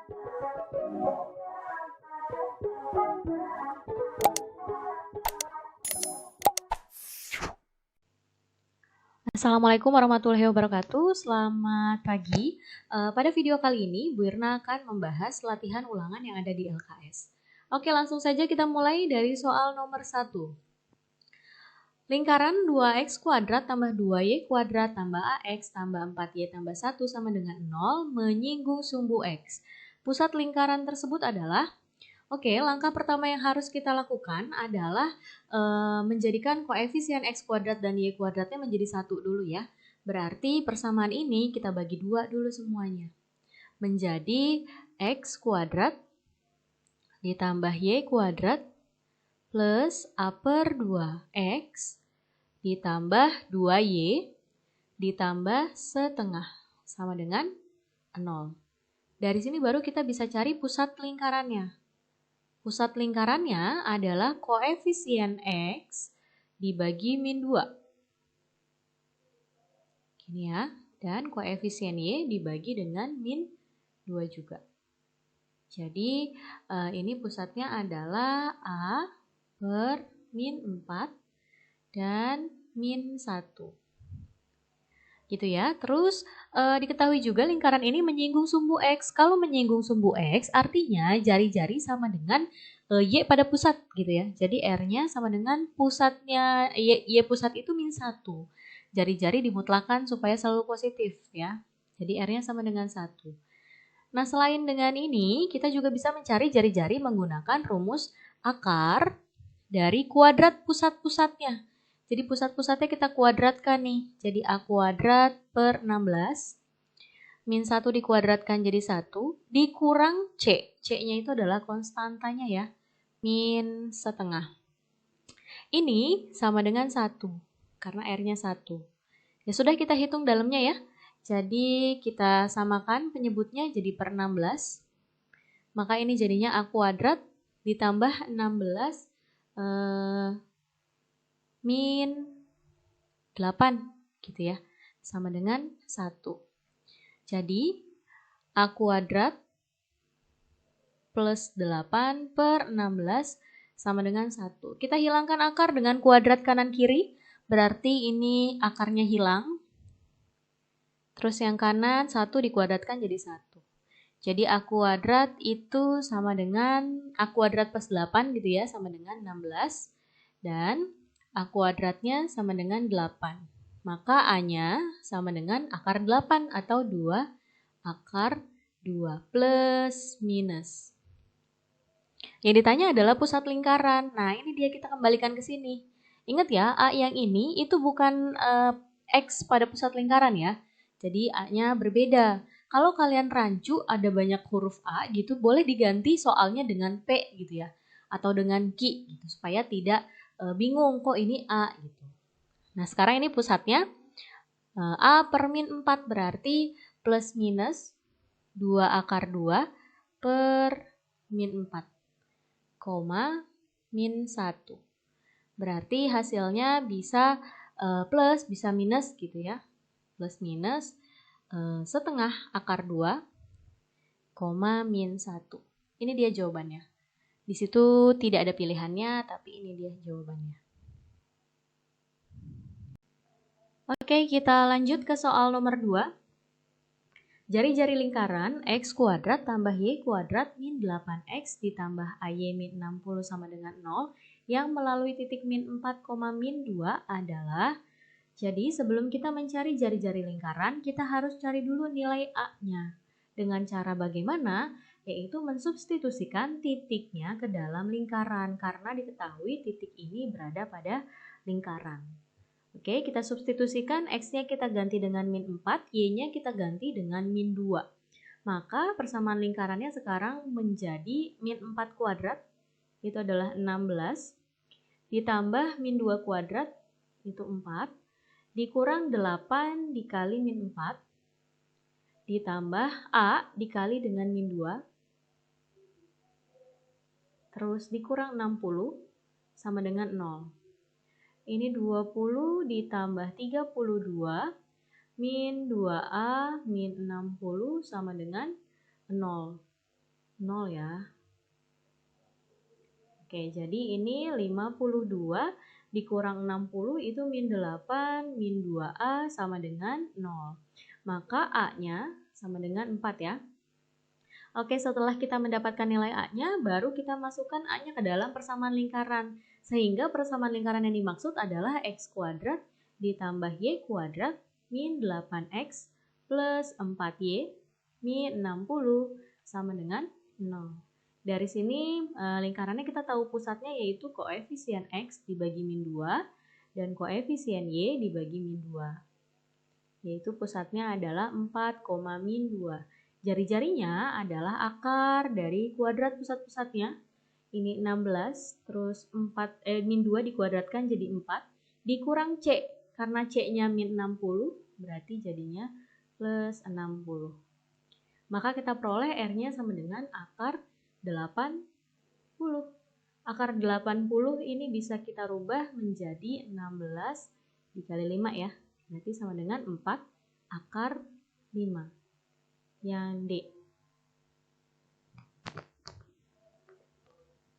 Assalamualaikum warahmatullahi wabarakatuh. Selamat pagi. Pada video kali ini, Bu Irna akan membahas latihan ulangan yang ada di LKS. Oke, langsung saja kita mulai dari soal nomor 1. Lingkaran 2x kuadrat tambah 2y kuadrat tambah ax tambah 4y tambah 1 sama dengan 0 menyinggung sumbu x. Pusat lingkaran tersebut adalah... Oke, langkah pertama yang harus kita lakukan adalah menjadikan koefisien x kuadrat dan y kuadratnya menjadi 1 dulu ya. Berarti persamaan ini kita bagi 2 dulu semuanya. Menjadi x kuadrat ditambah y kuadrat plus a per 2x ditambah 2y ditambah setengah sama dengan 0. Dari sini baru kita bisa cari pusat lingkarannya. Pusat lingkarannya adalah koefisien X dibagi min 2. Gini ya, dan koefisien Y dibagi dengan min 2 juga. Jadi ini pusatnya adalah A per min 4 dan min 1. Gitu ya. Terus diketahui juga lingkaran ini menyinggung sumbu X. Kalau menyinggung sumbu X artinya jari-jari sama dengan Y pada pusat gitu ya. Jadi R-nya sama dengan pusatnya Y pusat itu min 1. Jari-jari dimutlakan supaya selalu positif ya. Jadi R-nya sama dengan 1. Nah, selain dengan ini kita juga bisa mencari jari-jari menggunakan rumus akar dari kuadrat pusat-pusatnya. Jadi pusat-pusatnya kita kuadratkan nih. Jadi A kuadrat per 16. Min 1 dikuadratkan jadi 1. Dikurang C. C-nya itu adalah konstantanya ya. Min setengah. Ini sama dengan 1. Karena R-nya 1. Ya sudah kita hitung dalamnya ya. Jadi kita samakan penyebutnya jadi per 16. Maka ini jadinya A kuadrat ditambah 16 min 8 gitu ya, sama dengan 1. Jadi A kuadrat plus 8 per 16 sama dengan 1. Kita hilangkan akar dengan kuadrat kanan kiri, berarti ini akarnya hilang. Terus yang kanan 1 dikuadratkan jadi 1. Jadi A kuadrat itu sama dengan A kuadrat plus 8 gitu ya, sama dengan 16. Dan A kuadratnya sama dengan 8. Maka A-nya sama dengan akar 8 atau 2 akar 2 plus minus. Yang ditanya adalah pusat lingkaran. Nah, ini dia kita kembalikan ke sini. Ingat ya, A yang ini itu bukan X pada pusat lingkaran ya. Jadi A-nya berbeda. Kalau kalian rancu ada banyak huruf A gitu, boleh diganti soalnya dengan P gitu ya. Atau dengan Q gitu, supaya tidak bingung kok ini A gitu. Nah, sekarang ini pusatnya A per min 4 berarti plus minus 2 akar 2 per min 4, min 1. Berarti hasilnya bisa plus, bisa minus gitu ya. Plus minus setengah akar 2, min 1. Ini dia jawabannya. Di situ tidak ada pilihannya, tapi ini dia jawabannya. Oke, kita lanjut ke soal nomor 2. Jari-jari lingkaran x kuadrat tambah y kuadrat min 8x ditambah ay min 60 sama dengan 0 yang melalui titik min 4, min 2 adalah, jadi sebelum kita mencari jari-jari lingkaran, kita harus cari dulu nilai A-nya. Dengan cara bagaimana? Yaitu mensubstitusikan titiknya ke dalam lingkaran, karena diketahui titik ini berada pada lingkaran. Oke, kita substitusikan X-nya kita ganti dengan min 4, Y-nya kita ganti dengan min 2. Maka persamaan lingkarannya sekarang menjadi min 4 kuadrat, itu adalah 16, ditambah min 2 kuadrat, itu 4, dikurang 8 dikali min 4, ditambah A dikali dengan min 2, terus dikurang 60 sama dengan 0. Ini 20 ditambah 32 min 2A min 60 sama dengan 0. 0 ya. Oke, jadi ini 52 dikurang 60 itu min 8, min 2A sama dengan 0. Maka A-nya sama dengan 4 ya. Oke, setelah kita mendapatkan nilai A-nya, baru kita masukkan A-nya ke dalam persamaan lingkaran. Sehingga persamaan lingkaran yang dimaksud adalah X kuadrat ditambah Y kuadrat min 8X plus 4Y min 60 sama dengan 0. Dari sini lingkarannya kita tahu pusatnya yaitu koefisien X dibagi min 2 dan koefisien Y dibagi min 2. Yaitu pusatnya adalah 4, min 2. Jari-jarinya adalah akar dari kuadrat pusat-pusatnya. Ini 16, terus min 2 dikuadratkan jadi 4, dikurang C. Karena C-nya min 60, berarti jadinya plus 60. Maka kita peroleh R-nya sama dengan akar 80. Akar 80 ini bisa kita rubah menjadi 16 dikali 5 ya. Berarti sama dengan 4 akar 5. Yang D.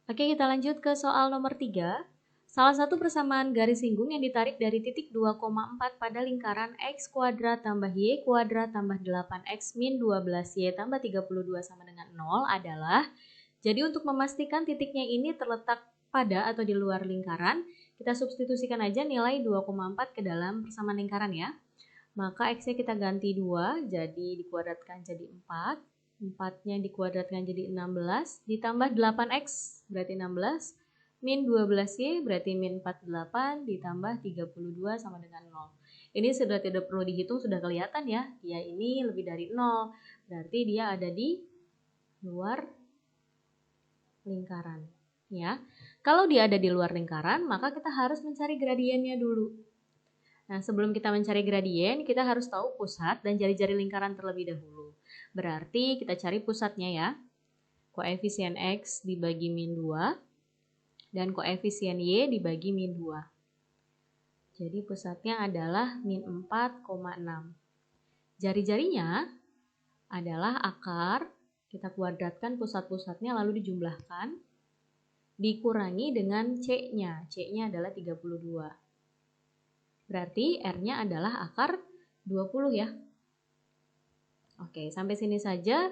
Oke, kita lanjut ke soal nomor 3. Salah satu persamaan garis singgung yang ditarik dari titik 2,4 pada lingkaran X kuadrat tambah Y kuadrat tambah 8X min 12Y tambah 32 sama dengan 0 adalah, jadi untuk memastikan titiknya ini terletak pada atau di luar lingkaran, kita substitusikan aja nilai 2,4 ke dalam persamaan lingkaran ya. Maka X-nya kita ganti 2, jadi dikuadratkan jadi 4. 4-nya dikuadratkan jadi 16, ditambah 8X berarti 16, min 12Y berarti min 48, ditambah 32 sama dengan 0. Ini sudah tidak perlu dihitung, sudah kelihatan ya, dia ini lebih dari 0, berarti dia ada di luar lingkaran. Ya, kalau dia ada di luar lingkaran, maka kita harus mencari gradiennya dulu. Nah, sebelum kita mencari gradien, kita harus tahu pusat dan jari-jari lingkaran terlebih dahulu. Berarti kita cari pusatnya ya. Koefisien X dibagi min 2 dan koefisien Y dibagi min 2. Jadi pusatnya adalah min 4,6. Jari-jarinya adalah akar, kita kuadratkan pusat-pusatnya lalu dijumlahkan, dikurangi dengan C-nya. C-nya adalah 32. Berarti R-nya adalah akar 20 ya. Oke, sampai sini saja.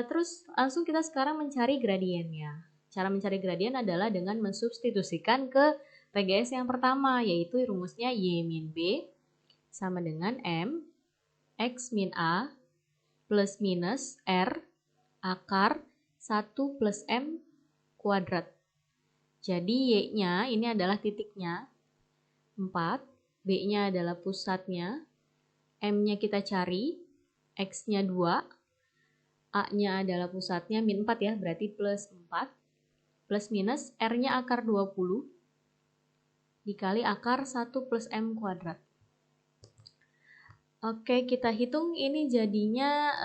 Terus langsung kita sekarang mencari gradiennya. Cara mencari gradien adalah dengan mensubstitusikan ke PGS yang pertama, yaitu rumusnya Y min B sama dengan M X min A plus minus R akar 1 plus M kuadrat. Jadi Y-nya ini adalah titiknya 4, B-nya adalah pusatnya, M-nya kita cari, X-nya 2, A-nya adalah pusatnya, min 4 ya, berarti plus 4, plus minus, R-nya akar 20, dikali akar 1 plus M kuadrat. Oke, kita hitung ini jadinya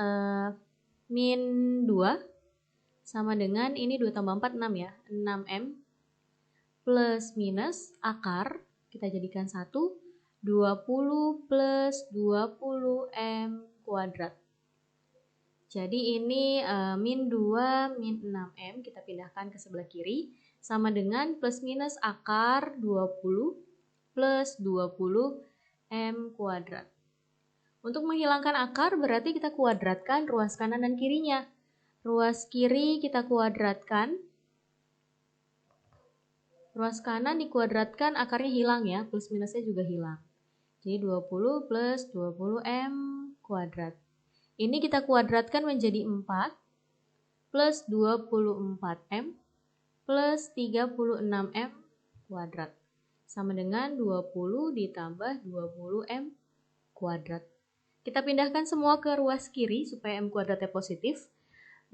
min 2, sama dengan ini 2 tambah 4, 6 ya, 6M, plus minus akar, kita jadikan 1, 20 plus 20M kuadrat. Jadi ini min 2 min 6M kita pindahkan ke sebelah kiri sama dengan plus minus akar 20 plus 20M kuadrat. Untuk menghilangkan akar berarti kita kuadratkan ruas kanan dan kirinya. Ruas kiri kita kuadratkan. Ruas kanan dikuadratkan, akarnya hilang ya, plus minusnya juga hilang. Jadi 20 plus 20M kuadrat. Ini kita kuadratkan menjadi 4 plus 24M plus 36M kuadrat. Sama dengan 20 ditambah 20M kuadrat. Kita pindahkan semua ke ruas kiri supaya M kuadratnya positif.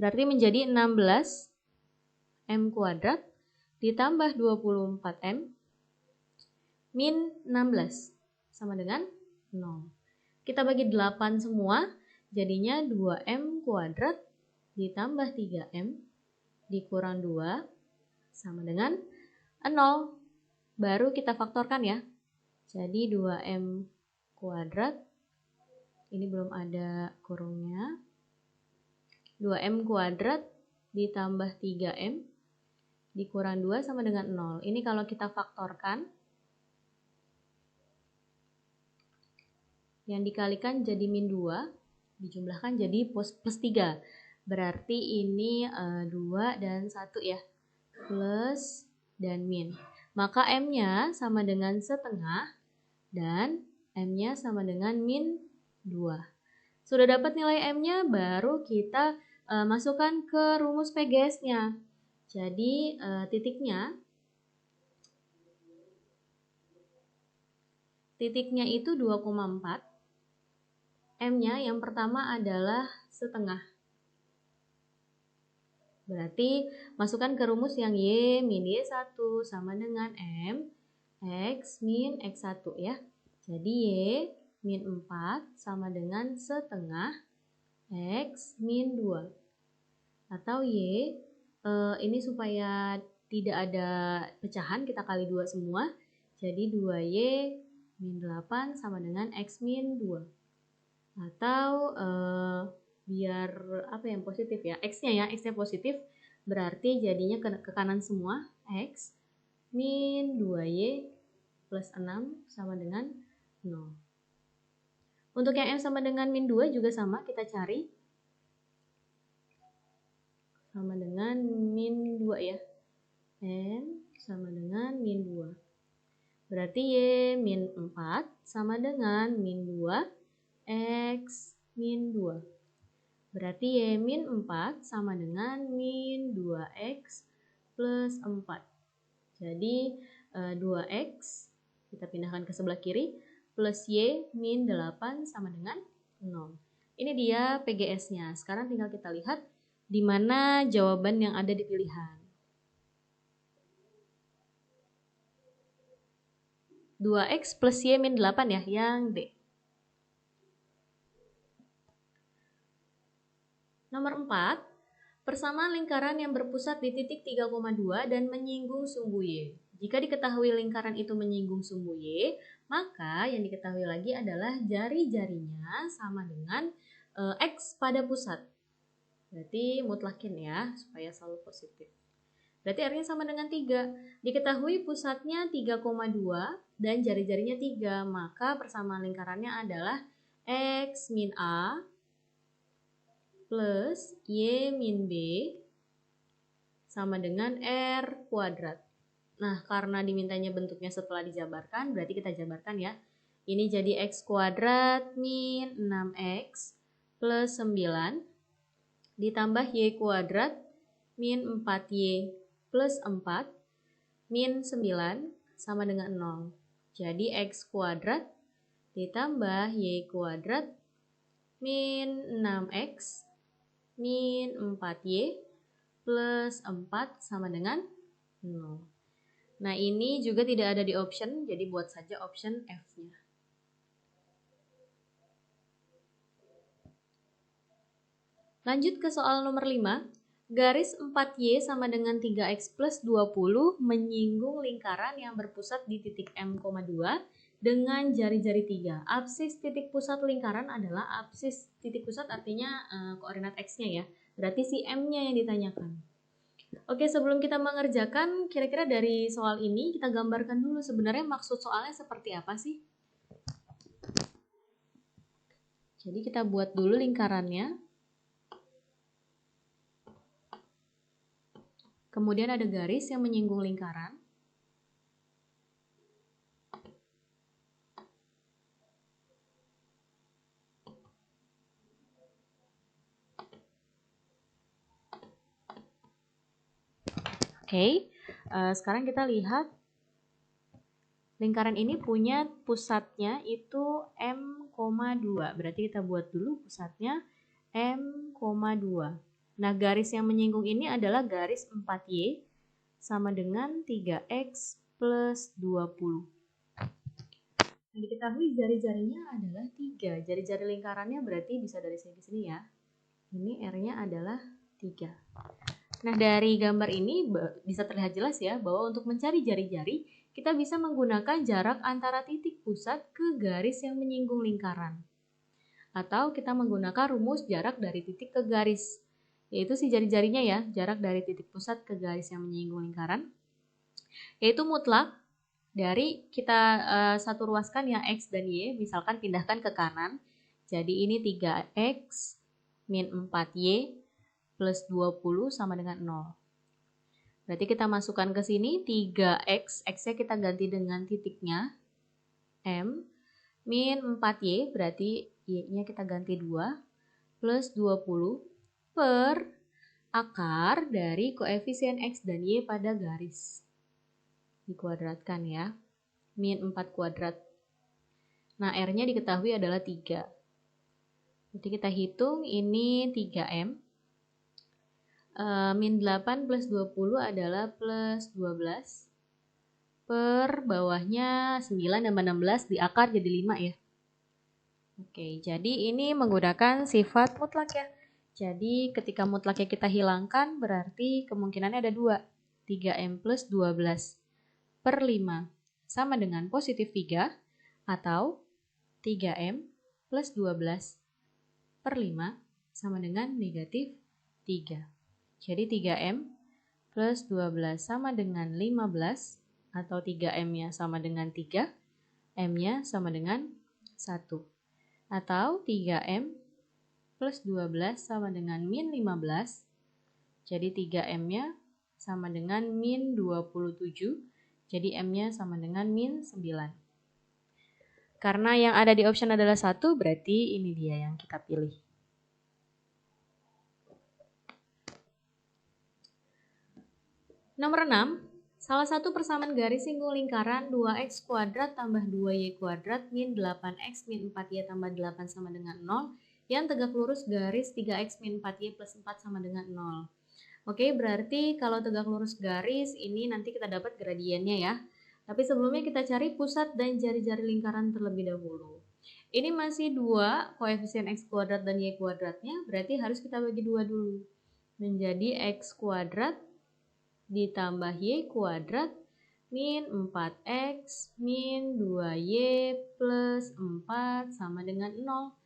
Berarti menjadi 16M kuadrat ditambah 24M min 16 sama dengan 0. Kita bagi 8 semua, jadinya 2M kuadrat ditambah 3M dikurang 2 sama dengan 0. Baru kita faktorkan ya. Jadi 2M kuadrat, ini belum ada kurungnya, 2M kuadrat ditambah 3M dikurang 2 sama dengan 0. Ini kalau kita faktorkan, yang dikalikan jadi min 2, dijumlahkan jadi plus 3. Berarti ini 2 dan 1 ya, plus dan min. Maka M-nya sama dengan setengah dan M-nya sama dengan min 2. Sudah dapat nilai M-nya, baru kita masukkan ke rumus PGS-nya. Jadi titiknya itu 2,4. M-nya yang pertama adalah setengah. Berarti masukkan ke rumus yang Y min Y1 sama dengan M X min X1 ya. Jadi Y min 4 sama dengan setengah X min 2. Atau Y, ini supaya tidak ada pecahan, kita kali 2 semua. Jadi 2Y min 8 sama dengan X min 2. Atau biar apa yang positif ya, X-nya positif, berarti jadinya ke kanan semua, X min 2Y plus 6 sama dengan 0. Untuk yang M sama dengan min 2 juga sama, kita cari sama dengan min 2 ya. M sama dengan min 2. Berarti Y min 4 sama dengan min 2 X min 2. Berarti Y min 4 sama dengan min 2X plus 4. Jadi 2X kita pindahkan ke sebelah kiri plus Y min 8 sama dengan 0. Ini dia PGS-nya. Sekarang tinggal kita lihat di mana jawaban yang ada di pilihan. 2X plus Y min 8 ya, yang D. Nomor 4, persamaan lingkaran yang berpusat di titik 3,2 dan menyinggung sumbu Y. Jika diketahui lingkaran itu menyinggung sumbu Y, maka yang diketahui lagi adalah jari-jarinya sama dengan X pada pusat. Berarti mutlakin ya, supaya selalu positif. Berarti R-nya sama dengan 3. Diketahui pusatnya 3,2 dan jari-jarinya 3, maka persamaan lingkarannya adalah X min A plus Y min B sama dengan R kuadrat. Nah, karena dimintanya bentuknya setelah dijabarkan, berarti kita jabarkan ya. Ini jadi X kuadrat min 6X plus 9 ditambah Y kuadrat min 4Y plus 4 min 9 sama dengan 0. Jadi X kuadrat ditambah Y kuadrat min 6X min 4Y plus 4 sama dengan 0. Nah, ini juga tidak ada di option, jadi buat saja option F-nya. Lanjut ke soal nomor 5. Garis 4Y sama dengan 3X plus 20 menyinggung lingkaran yang berpusat di titik M,2 dengan jari-jari 3. Absis titik pusat lingkaran adalah absis titik pusat, artinya koordinat X-nya ya. Berarti si M-nya yang ditanyakan. Oke, sebelum kita mengerjakan, kira-kira dari soal ini kita gambarkan dulu sebenarnya maksud soalnya seperti apa sih? Jadi kita buat dulu lingkarannya. Kemudian ada garis yang menyinggung lingkaran. Oke, sekarang kita lihat lingkaran ini punya pusatnya itu M,2. Berarti kita buat dulu pusatnya M,2. Nah, garis yang menyinggung ini adalah garis 4Y sama dengan 3X plus 20. Yang diketahui jari-jarinya adalah 3. Jari-jari lingkarannya berarti bisa dari sini ke sini ya. Ini R-nya adalah 3. Nah, dari gambar ini bisa terlihat jelas ya bahwa untuk mencari jari-jari, kita bisa menggunakan jarak antara titik pusat ke garis yang menyinggung lingkaran. Atau kita menggunakan rumus jarak dari titik ke garis. yaitu si jari-jarinya ya, jarak dari titik pusat ke garis yang menyinggung lingkaran, yaitu mutlak dari kita satu ruaskan yang X dan Y, misalkan pindahkan ke kanan. Jadi ini 3X min 4Y plus 20 sama dengan 0. Berarti kita masukkan ke sini 3X, X-nya kita ganti dengan titiknya M, min 4Y, berarti Y-nya kita ganti 2, plus 20 per akar dari koefisien X dan Y pada garis. Dikuadratkan ya, min 4 kuadrat. Nah, R-nya diketahui adalah 3. Jadi kita hitung ini 3M. Min 8 plus 20 adalah plus 12. Per bawahnya 9 tambah 16 di akar jadi 5 ya. Oke, jadi ini menggunakan sifat mutlak ya. Jadi ketika mutlaknya kita hilangkan berarti kemungkinannya ada 2. 3M plus 12 per 5 sama dengan positif 3 atau 3M plus 12 per 5 sama dengan negatif 3. Jadi 3M plus 12 sama dengan 15 atau 3M-nya sama dengan 3, M-nya sama dengan 1. Atau 3M plus 12 sama dengan min 15, jadi 3M-nya sama dengan min 27, jadi M-nya sama dengan min 9. Karena yang ada di option adalah 1, berarti ini dia yang kita pilih. Nomor 6, salah satu persamaan garis singgung lingkaran 2x kuadrat tambah 2y kuadrat min 8x min 4y tambah 8 sama dengan 0 yang tegak lurus garis 3x min 4y plus 4 sama dengan 0. Oke, berarti kalau tegak lurus garis ini nanti kita dapat gradiennya ya. Tapi sebelumnya kita cari pusat dan jari-jari lingkaran terlebih dahulu. Ini masih 2 koefisien x kuadrat dan y kuadratnya, berarti harus kita bagi 2 dulu. Menjadi x kuadrat ditambah y kuadrat min 4x min 2y plus 4 sama dengan 0.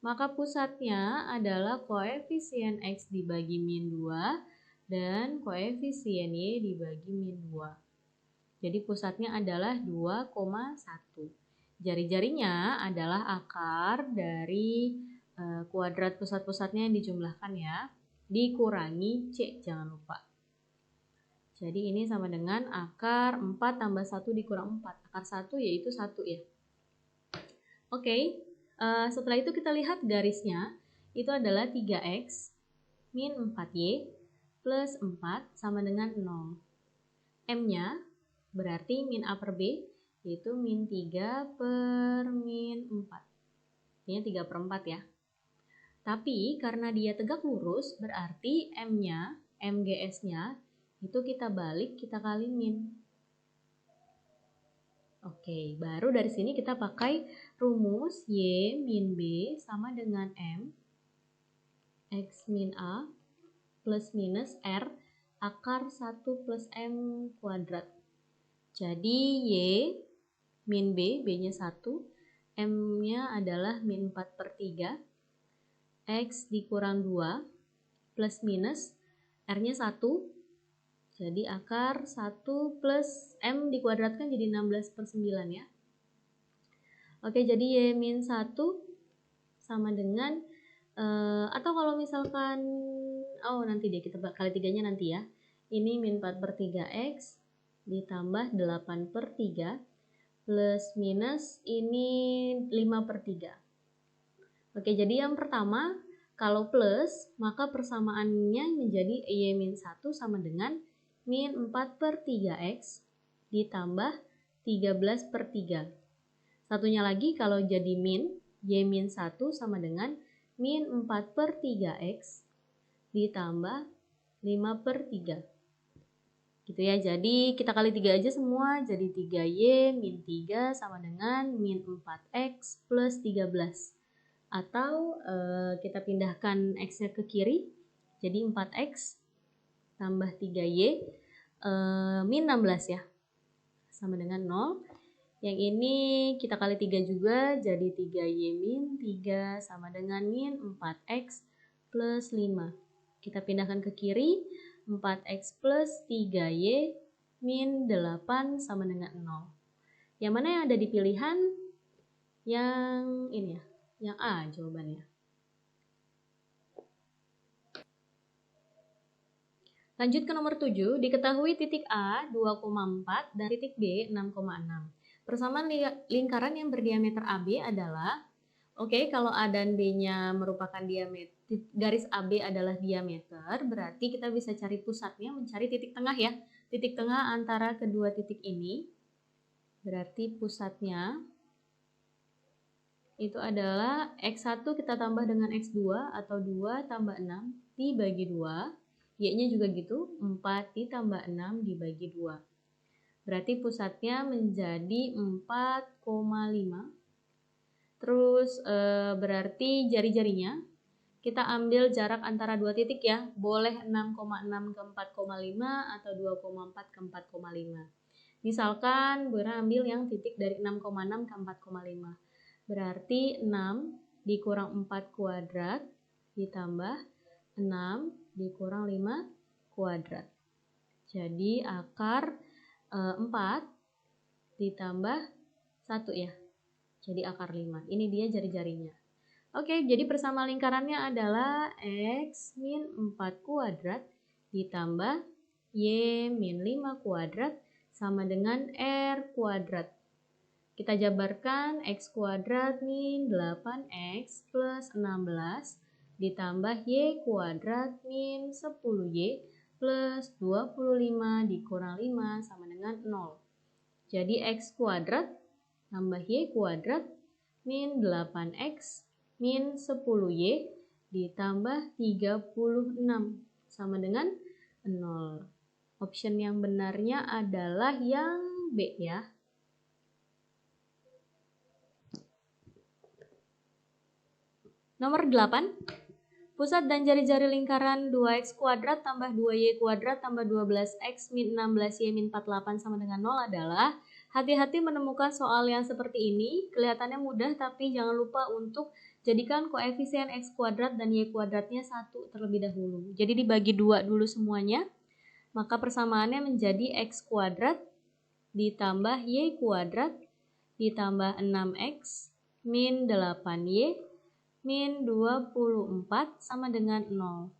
Maka pusatnya adalah koefisien x dibagi min 2 dan koefisien y dibagi min 2. Jadi pusatnya adalah 2,1. Jari-jarinya adalah akar dari kuadrat pusat-pusatnya yang dijumlahkan ya. Dikurangi C, jangan lupa. Jadi ini sama dengan akar 4 tambah 1 dikurang 4. Akar 1 yaitu 1 ya. Oke, setelah itu kita lihat garisnya. Itu adalah 3x min 4y plus 4 sama dengan 0. M-nya berarti min A per B yaitu min 3 per min 4. Artinya 3 per 4 ya. Tapi karena dia tegak lurus berarti M-nya, MGS-nya itu kita balik, kita kali min. Oke, baru dari sini kita pakai rumus Y min B sama dengan M X min A plus minus R akar 1 plus M kuadrat. Jadi Y min B, B-nya 1, M-nya adalah min 4 per 3, X dikurang 2 plus minus R-nya 1, jadi akar 1 plus M dikuadratkan jadi 16 per 9 ya. Oke, jadi Y min 1 sama dengan, atau kalau misalkan, nanti deh kita kali 3-nya nanti ya. Ini min 4 per 3X ditambah 8 per 3 plus minus ini 5 per 3. Oke, jadi yang pertama, kalau plus, maka persamaannya menjadi Y min 1 sama dengan min 4 per 3X ditambah 13 per 3. Satunya lagi kalau jadi min, Y min 1 sama dengan min 4 per 3X ditambah 5 per 3. Gitu ya, jadi kita kali 3 aja semua, jadi 3Y min 3 sama dengan min 4X plus 13. Atau kita pindahkan X-nya ke kiri, jadi 4X tambah 3Y min 16 ya, sama dengan 0. Yang ini kita kali 3 juga, jadi 3Y min 3 sama dengan min 4X plus 5. Kita pindahkan ke kiri, 4x plus 3y min 8 sama dengan 0. Yang mana yang ada di pilihan? Yang ini ya, yang A jawabannya. Lanjut ke nomor 7, diketahui titik A 2,4 dan titik B 6,6. Persamaan lingkaran yang berdiameter AB adalah, kalau A dan B-nya merupakan diameter, garis AB adalah diameter, berarti kita bisa cari pusatnya, mencari titik tengah ya. Titik tengah antara kedua titik ini, berarti pusatnya itu adalah X1 kita tambah dengan X2 atau 2 tambah 6 dibagi 2. Y-nya juga gitu, 4 ditambah 6 dibagi 2. Berarti pusatnya menjadi 4,5. Terus berarti jari-jarinya kita ambil jarak antara dua titik ya. Boleh 6,6 ke 4,5 atau 2,4 ke 4,5. Misalkan Bura ambil yang titik dari 6,6 ke 4,5. Berarti 6 dikurang 4 kuadrat ditambah 6 dikurang 5 kuadrat. Jadi akar 4 ditambah 1 ya. Jadi akar 5. Ini dia jari-jarinya. Oke, jadi persamaan lingkarannya adalah X min 4 kuadrat ditambah Y min 5 kuadrat sama dengan R kuadrat. Kita jabarkan X kuadrat min 8X plus 16 ditambah Y kuadrat min 10Y plus 25 dikurang 5 sama dengan 0. Jadi X kuadrat tambah Y kuadrat min 8X min 10Y ditambah 36 sama dengan 0. Option yang benarnya adalah yang B ya. Nomor 8. Pusat dan jari-jari lingkaran 2x kuadrat tambah 2y kuadrat tambah 12x min 16y min 48 sama dengan 0 adalah, hati-hati menemukan soal yang seperti ini. Kelihatannya mudah tapi jangan lupa untuk jadikan koefisien x kuadrat dan y kuadratnya 1 terlebih dahulu. Jadi dibagi 2 dulu semuanya. Maka persamaannya menjadi x kuadrat ditambah y kuadrat ditambah 6x min 8y min 24 sama dengan 0.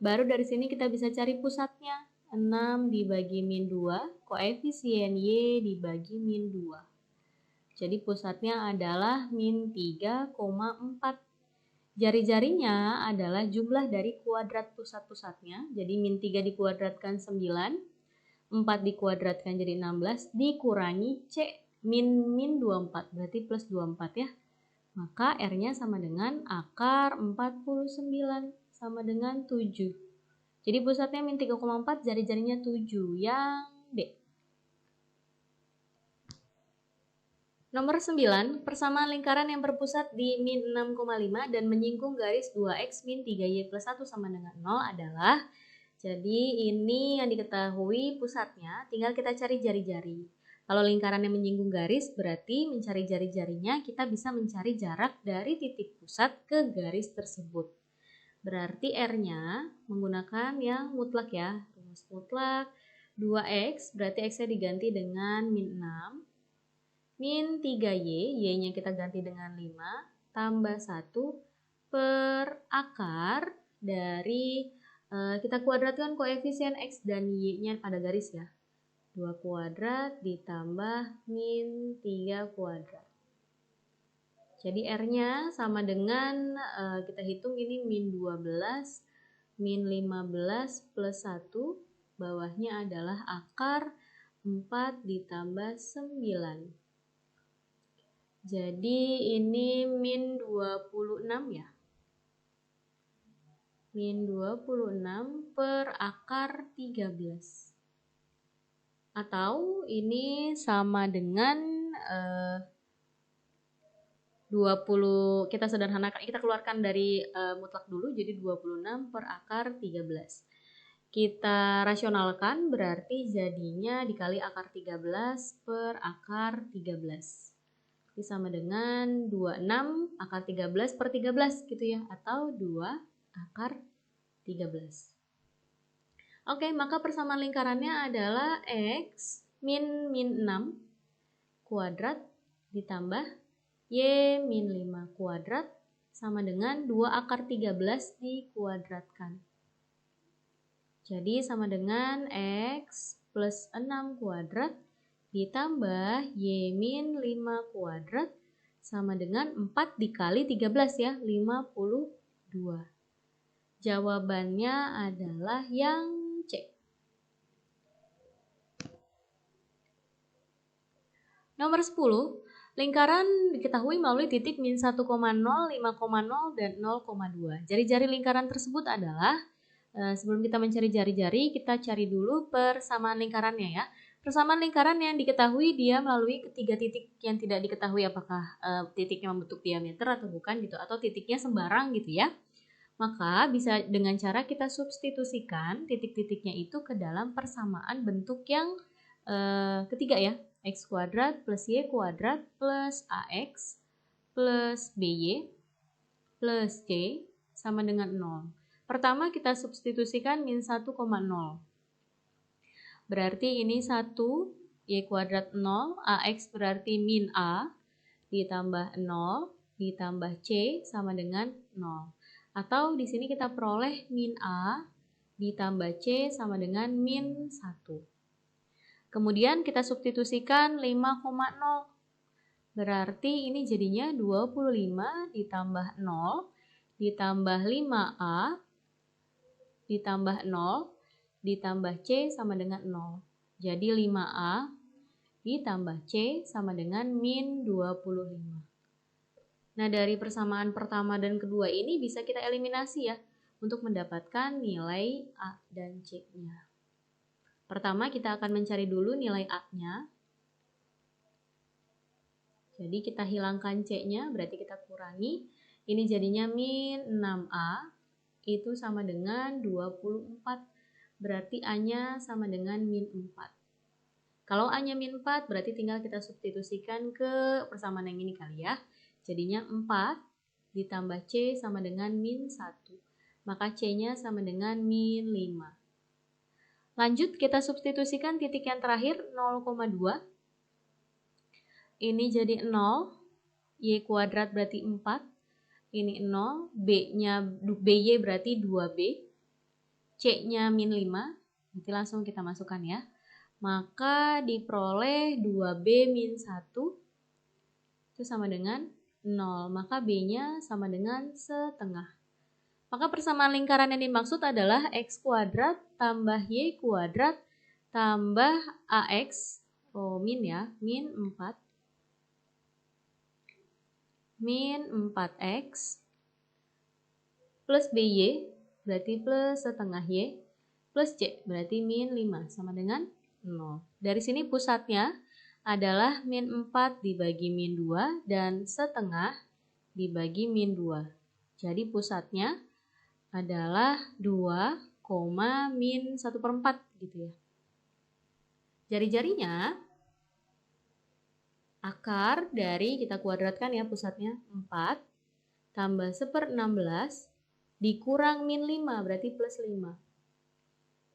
Baru dari sini kita bisa cari pusatnya. 6 dibagi min 2, koefisien Y dibagi min 2. Jadi pusatnya adalah min 3,4. Jari-jarinya adalah jumlah dari kuadrat pusat-pusatnya. Jadi min 3 dikuadratkan 9, 4 dikuadratkan jadi 16, dikurangi C min 24, berarti plus 24 ya. Maka R-nya sama dengan akar 49 sama dengan 7. Jadi pusatnya min 3,4, jari-jarinya 7, yang D. Nomor 9, persamaan lingkaran yang berpusat di min 6,5 dan menyinggung garis 2x min 3y plus 1 sama dengan 0 adalah, jadi ini yang diketahui pusatnya, tinggal kita cari jari-jari. Kalau lingkarannya menyinggung garis, berarti mencari jari-jarinya kita bisa mencari jarak dari titik pusat ke garis tersebut. Berarti R-nya menggunakan yang mutlak ya. Rumus mutlak 2x, berarti x-nya diganti dengan min 6. Min 3y, y-nya kita ganti dengan 5, tambah 1 per akar dari, kita kuadratkan koefisien x dan y-nya pada garis ya. 2 kuadrat ditambah min 3 kuadrat. Jadi R-nya sama dengan, kita hitung ini min 12, min 15 plus 1, bawahnya adalah akar 4 ditambah 9. Jadi ini min 26 ya. Min 26 per akar 13. Atau ini sama dengan 20, kita sederhanakan, kita keluarkan dari mutlak dulu, jadi 26 per akar 13. Kita rasionalkan, berarti jadinya dikali akar 13 per akar 13. Ini sama dengan 26 akar 13 per 13 gitu ya, atau 2 akar 13. Oke, maka persamaan lingkarannya adalah X min 6 kuadrat ditambah Y min 5 kuadrat sama dengan 2 akar 13 dikuadratkan. Jadi sama dengan X plus 6 kuadrat ditambah Y min 5 kuadrat sama dengan 4 dikali 13 ya, 52. Jawabannya adalah yang C. Nomor 10, lingkaran diketahui melalui titik min 1,0, 5,0, dan 0,2. Jari-jari lingkaran tersebut adalah, sebelum kita mencari jari-jari, kita cari dulu persamaan lingkarannya ya. Persamaan lingkaran yang diketahui dia melalui ketiga titik yang tidak diketahui apakah titiknya membentuk diameter atau bukan gitu, atau titiknya sembarang gitu ya. Maka bisa dengan cara kita substitusikan titik-titiknya itu ke dalam persamaan bentuk yang ketiga ya. X kuadrat plus Y kuadrat plus AX plus BY plus C sama dengan 0. Pertama kita substitusikan min 1,0. Berarti ini 1, Y kuadrat 0, AX berarti min A, ditambah 0, ditambah C sama dengan 0. Atau di sini kita peroleh min A, ditambah C sama dengan min 1. Kemudian kita substitusikan 5,0. Berarti ini jadinya 25 ditambah 0, ditambah 5A, ditambah 0, ditambah C sama dengan 0. Jadi 5A ditambah C sama dengan min 25. Nah, dari persamaan pertama dan kedua ini bisa kita eliminasi ya, untuk mendapatkan nilai A dan C-nya. Pertama kita akan mencari dulu nilai A-nya. Jadi kita hilangkan C-nya, berarti kita kurangi. Ini jadinya min 6A, itu sama dengan 24. Berarti A-nya sama dengan min 4. Kalau A-nya min 4, berarti tinggal kita substitusikan ke persamaan yang ini kali ya. Jadinya 4 ditambah C sama dengan min 1. Maka C-nya sama dengan min 5. Lanjut kita substitusikan titik yang terakhir 0,2. Ini jadi 0, Y kuadrat berarti 4. Ini 0, B-nya BY berarti 2B. C-nya min 5. Nanti langsung kita masukkan ya. Maka diperoleh 2B min 1. Itu sama dengan 0. Maka B-nya sama dengan setengah. Maka persamaan lingkaran yang dimaksud adalah X kuadrat tambah Y kuadrat tambah AX, min ya, min 4. Min 4X plus BY berarti plus setengah Y plus C berarti min 5 sama dengan 0. Dari sini pusatnya adalah min 4 dibagi min 2 dan setengah dibagi min 2. Jadi pusatnya adalah 2, min 1/4 gitu ya. Jari-jarinya akar dari kita kuadratkan ya pusatnya 4 tambah 1/16 dikurang min 5 berarti plus 5.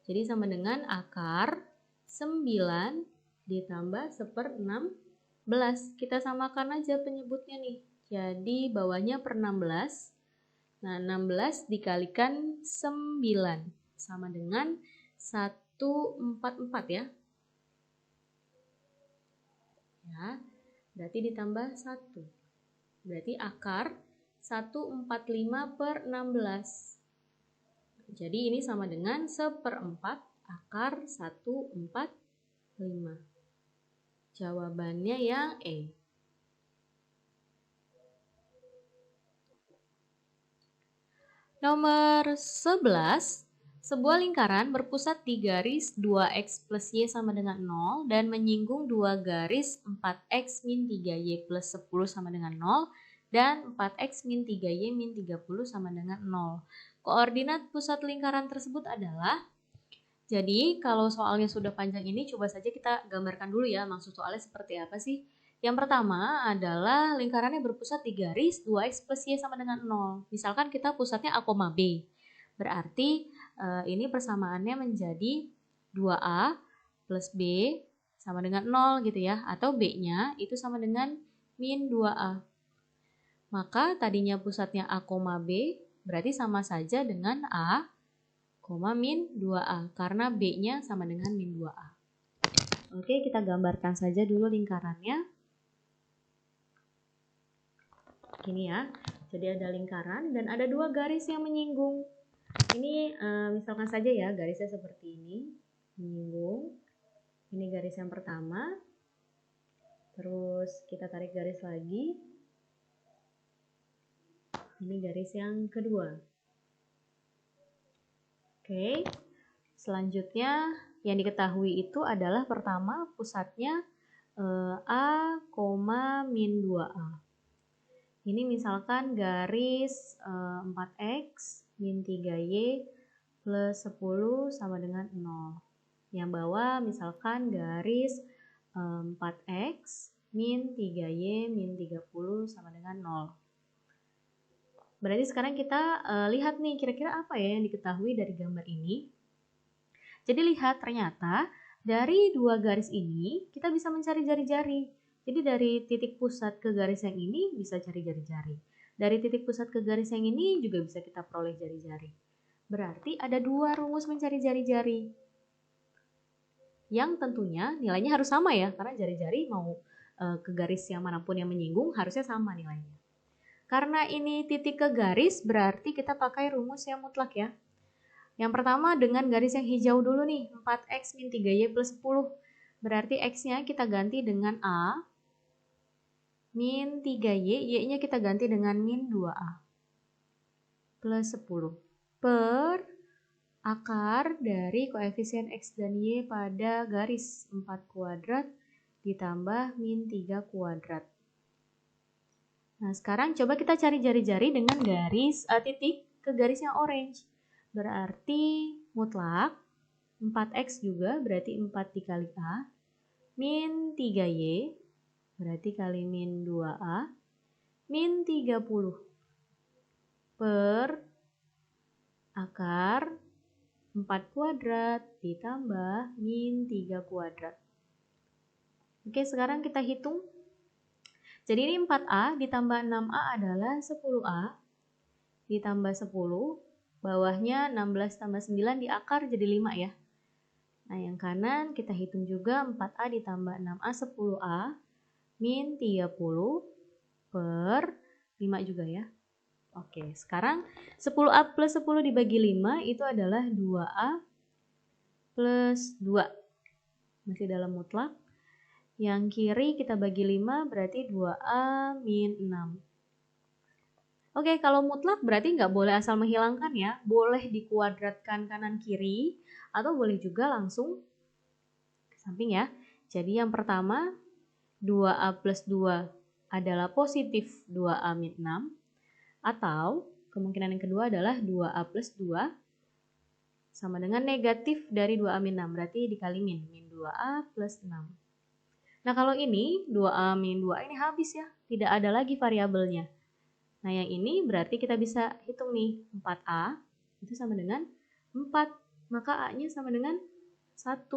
Jadi sama dengan akar 9 ditambah 1/16. Kita samakan aja penyebutnya nih. Jadi bawahnya per 16. Nah, 16 dikalikan 9 sama dengan 144 ya. Ya, berarti ditambah 1. Berarti akar 145/16. Jadi ini sama dengan 1/4 akar 145. Jawabannya yang E. Nomor 11, sebuah lingkaran berpusat di garis 2x plus y sama dengan 0 dan menyinggung dua garis 4x min 3y plus 10 sama dengan 0 dan 4x min 3y min 30 sama dengan 0. Koordinat pusat lingkaran tersebut adalah, jadi kalau soalnya sudah panjang ini coba saja kita gambarkan dulu ya maksud soalnya seperti apa sih. Yang pertama adalah lingkarannya berpusat di garis 2x plus y sama dengan 0. Misalkan kita pusatnya A, B. Berarti ini persamaannya menjadi 2A plus B sama dengan 0 gitu ya. Atau B-nya itu sama dengan min 2A. Maka tadinya pusatnya A, B berarti sama saja dengan A, min 2A. Karena B-nya sama dengan min 2A. Oke, kita gambarkan saja dulu lingkarannya. Gini ya, jadi ada lingkaran dan ada dua garis yang menyinggung. Ini misalkan saja ya, garisnya seperti ini, menyinggung. Ini garis yang pertama, terus kita tarik garis lagi. Ini garis yang kedua. Oke, selanjutnya yang diketahui itu adalah pertama pusatnya A, min 2A. Ini misalkan garis 4X min 3Y plus 10 sama dengan 0. Yang bawah misalkan garis 4X min 3Y min 30 sama dengan 0. Berarti sekarang kita lihat nih kira-kira apa ya yang diketahui dari gambar ini. Jadi lihat ternyata dari dua garis ini kita bisa mencari jari-jari. Jadi dari titik pusat ke garis yang ini bisa cari jari-jari. Dari titik pusat ke garis yang ini juga bisa kita peroleh jari-jari. Berarti ada dua rumus mencari jari-jari. Yang tentunya nilainya harus sama ya, karena jari-jari mau ke garis yang manapun yang menyinggung harusnya sama nilainya. Karena ini titik ke garis berarti kita pakai rumus yang mutlak ya. Yang pertama dengan garis yang hijau dulu nih, 4X min 3Y plus 10. Berarti X-nya kita ganti dengan A min 3Y, Y-nya kita ganti dengan min 2A plus 10 per akar dari koefisien X dan Y pada garis 4 kuadrat ditambah min 3 kuadrat. Nah sekarang coba kita cari jari-jari dengan garis titik ke garis yang orange. Berarti mutlak 4X juga berarti 4 dikali A min 3Y berarti kali min 2A min 30 per akar 4 kuadrat ditambah min 3 kuadrat. Oke, sekarang kita hitung. Jadi ini 4A ditambah 6A adalah 10A ditambah 10, bawahnya 16 tambah 9 di akar jadi 5 ya. Nah yang kanan kita hitung juga 4A ditambah 6A 10A min 30 per 5 juga ya. Oke, sekarang 10A plus 10 dibagi 5 itu adalah 2A plus 2. Masih dalam mutlak. Yang kiri kita bagi 5 berarti 2A min 6. Oke, kalau mutlak berarti nggak boleh asal menghilangkan ya. Boleh dikuadratkan kanan kiri atau boleh juga langsung ke samping ya. Jadi yang pertama 2A plus 2 adalah positif 2A min 6. Atau kemungkinan yang kedua adalah 2A plus 2 sama dengan negatif dari 2A min 6. Berarti dikali min 2A plus 6. Nah kalau ini 2A min 2 ini habis ya. Tidak ada lagi variabelnya. Nah yang ini berarti kita bisa hitung nih. 4A itu sama dengan 4. Maka A-nya sama dengan 1.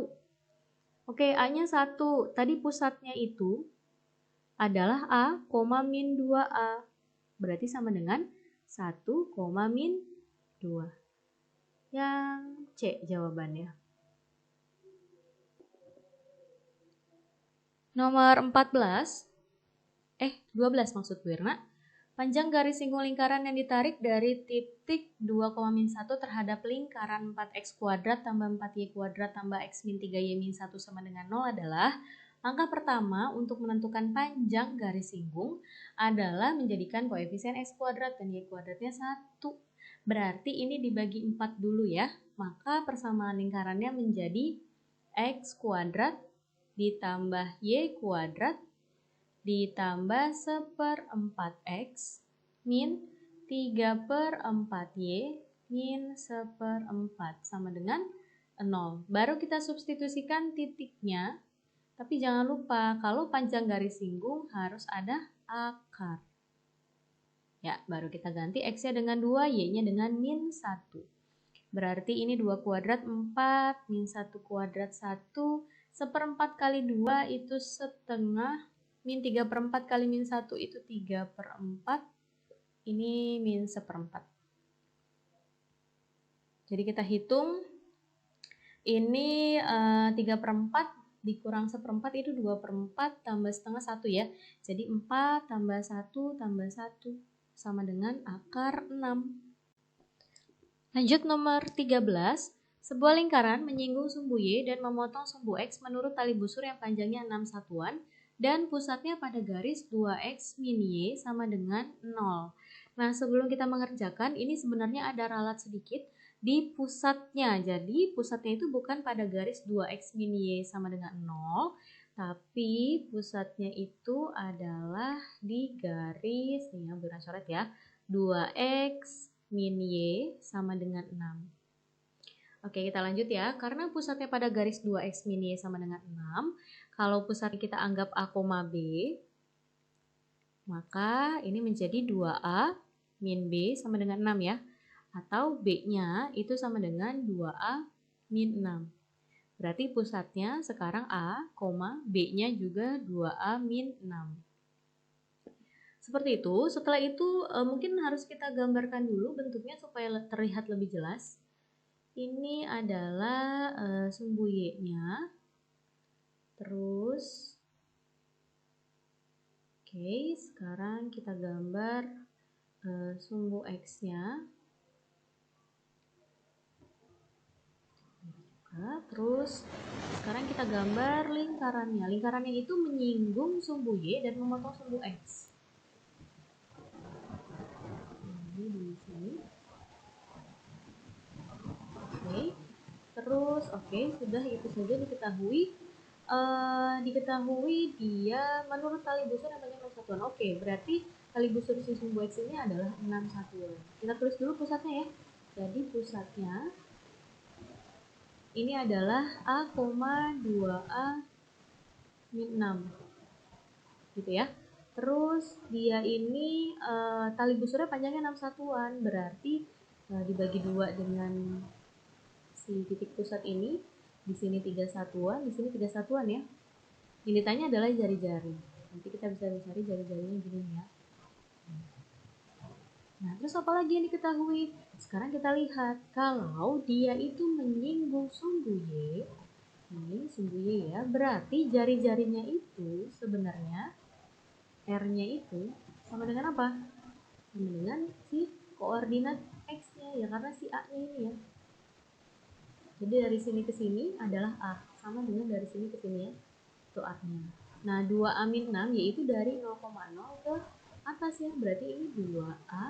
Oke, A-nya 1. Tadi pusatnya itu adalah A, min 2A. Berarti sama dengan 1, min 2. Yang C jawabannya. Nomor 12 maksud Bu Irna. Panjang garis singgung lingkaran yang ditarik dari titik 2,-1 terhadap lingkaran 4x kuadrat tambah 4y kuadrat tambah x min 3y min 1 sama dengan 0 adalah langkah pertama untuk menentukan panjang garis singgung adalah menjadikan koefisien x kuadrat dan y kuadratnya 1. Berarti ini dibagi 4 dulu ya. Maka persamaan lingkarannya menjadi x kuadrat ditambah y kuadrat ditambah 1/4x min 3/4y min 1/4 sama dengan 0. Baru kita substitusikan titiknya, tapi jangan lupa kalau panjang garis singgung harus ada akar. Ya, baru kita ganti x-nya dengan 2, y-nya dengan min 1. Berarti ini 2 kuadrat 4, min 1 kuadrat 1, seperempat kali 2 itu setengah, min 3/4 kali min 1 itu 3/4, ini min seperempat. Jadi kita hitung, ini 3/4 dikurang seperempat itu 2/4 tambah setengah 1 ya. Jadi 4 tambah 1 tambah 1 sama dengan akar 6. Lanjut nomor 13. Sebuah lingkaran menyinggung sumbu Y dan memotong sumbu X menurut tali busur yang panjangnya 6 satuan dan pusatnya pada garis 2X min Y sama dengan 0. Nah, sebelum kita mengerjakan, ini sebenarnya ada ralat sedikit di pusatnya. Jadi, pusatnya itu bukan pada garis 2X min Y sama dengan 0, tapi pusatnya itu adalah di garis, nih ya, berikan coret ya, 2X min Y sama dengan 6. Oke, kita lanjut ya. Karena pusatnya pada garis 2X min Y sama dengan 6, kalau pusatnya kita anggap A, B, maka ini menjadi 2A min B sama dengan 6 ya. Atau B-nya itu sama dengan 2A min 6. Berarti pusatnya sekarang A, B-nya juga 2A min 6. Seperti itu. Setelah itu mungkin harus kita gambarkan dulu bentuknya supaya terlihat lebih jelas. Ini adalah sumbu Y-nya. Terus, oke, sekarang kita gambar sumbu X-nya. Terus, sekarang kita gambar lingkarannya. Lingkarannya itu menyinggung sumbu Y dan memotong sumbu X. Ini di sini. Oke. Terus, oke, sudah itu saja diketahui. Diketahui dia menurut tali busur namanya 6 satuan. Oke, berarti tali busur si sumbu X ini adalah 6 satuan. Kita tulis dulu pusatnya ya. Jadi pusatnya ini adalah A, 2A min 6. Gitu ya. Terus dia ini tali busurnya panjangnya 6 satuan. Berarti dibagi 2 dengan si titik pusat ini. Di sini 3 satuan, di sini 3 satuan ya. Yang ditanya adalah jari-jari. Nanti kita bisa mencari jari-jarinya gini ya. Nah, terus apa lagi yang diketahui? Sekarang kita lihat, kalau dia itu menyinggung sumbu Y, ini sumbu Y ya, berarti jari-jarinya itu sebenarnya R-nya itu sama dengan apa? Sama dengan si koordinat X-nya ya, karena si A-nya ini ya. Jadi dari sini ke sini adalah A, sama dengan dari sini ke sini ya, itu A-nya. Nah, 2A min 6 yaitu dari 0,0 ke atas ya, berarti ini 2A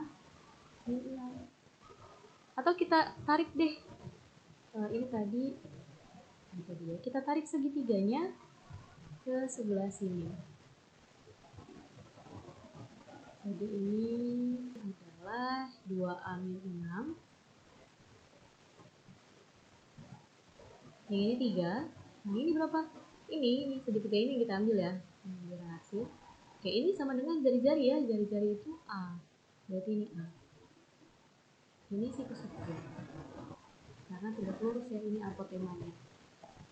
min 6. Atau kita tarik deh, ini tadi ya, kita tarik segitiganya ke sebelah sini. Jadi ini adalah 2A min 6. Yang ini 3. Nah, ini berapa? Ini segitiga ini kita ambil ya. Hasil. Oke, ini sama dengan jari-jari ya. Jari-jari itu A. Berarti ini A. Ini sih pusatnya. Karena tidak lurus ya, ini apotemanya.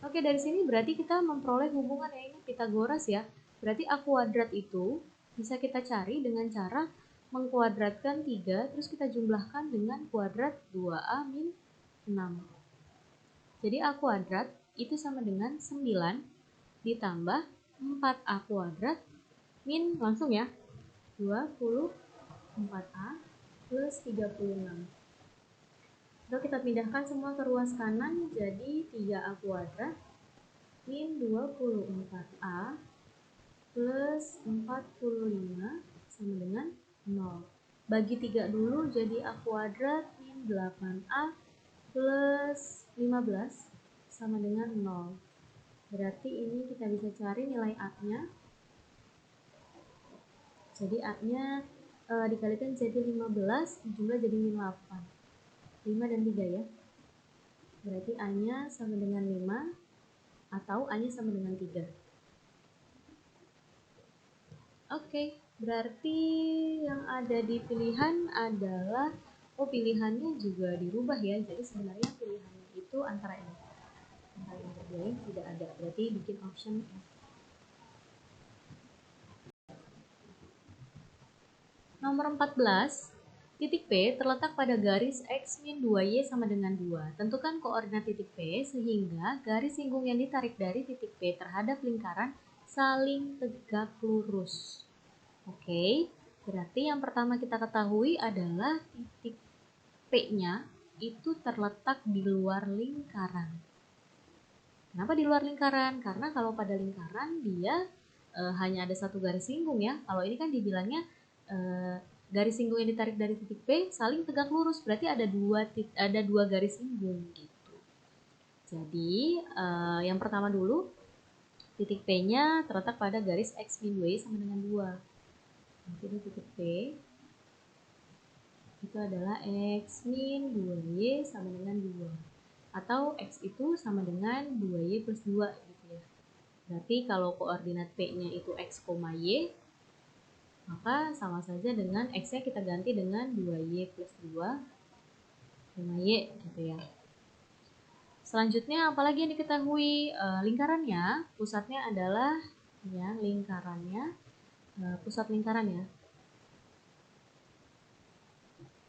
Oke, dari sini berarti kita memperoleh hubungan ya, ini Pitagoras ya. Berarti A kuadrat itu bisa kita cari dengan cara mengkuadratkan 3, terus kita jumlahkan dengan kuadrat 2A min 6. Jadi A kuadrat itu sama dengan 9 ditambah 4A kuadrat min langsung ya 24A plus 36. Lalu kita pindahkan semua ke ruas kanan jadi 3A kuadrat min 24A plus 45 sama dengan 0. Bagi 3 dulu jadi A kuadrat min 8A plus 15 sama dengan 0. Berarti ini kita bisa cari nilai A-nya. Jadi A-nya dikalikan jadi 15, jumlah jadi min 8. 5 dan 3 ya. Berarti A-nya sama dengan 5 atau A-nya sama dengan 3. Oke, berarti yang ada di pilihan adalah Oh, pilihannya juga dirubah ya. Jadi sebenarnya pilihannya itu antara ini. Antara yang kedua ini tidak ada. Berarti bikin option F. Nomor 14. Titik P terletak pada garis X min 2Y sama dengan 2. Tentukan koordinat titik P sehingga garis singgung yang ditarik dari titik P terhadap lingkaran saling tegak lurus. Oke, berarti yang pertama kita ketahui adalah titik P-nya itu terletak di luar lingkaran. Kenapa di luar lingkaran? Karena kalau pada lingkaran dia hanya ada satu garis singgung ya. Kalau ini kan dibilangnya garis singgung yang ditarik dari titik P saling tegak lurus, berarti ada dua garis singgung gitu. Jadi yang pertama dulu, titik P-nya terletak pada garis X min 2Y sama dengan 2. Jadi titik P itu adalah X min 2Y sama dengan 2. Atau X itu sama dengan 2Y plus 2 gitu ya. Berarti kalau koordinat P-nya itu X, Y, maka sama saja dengan X-nya kita ganti dengan 2Y plus 2, Y gitu ya. Selanjutnya apalagi yang diketahui? Lingkarannya, pusatnya adalah ya, lingkarannya, pusat lingkaran ya.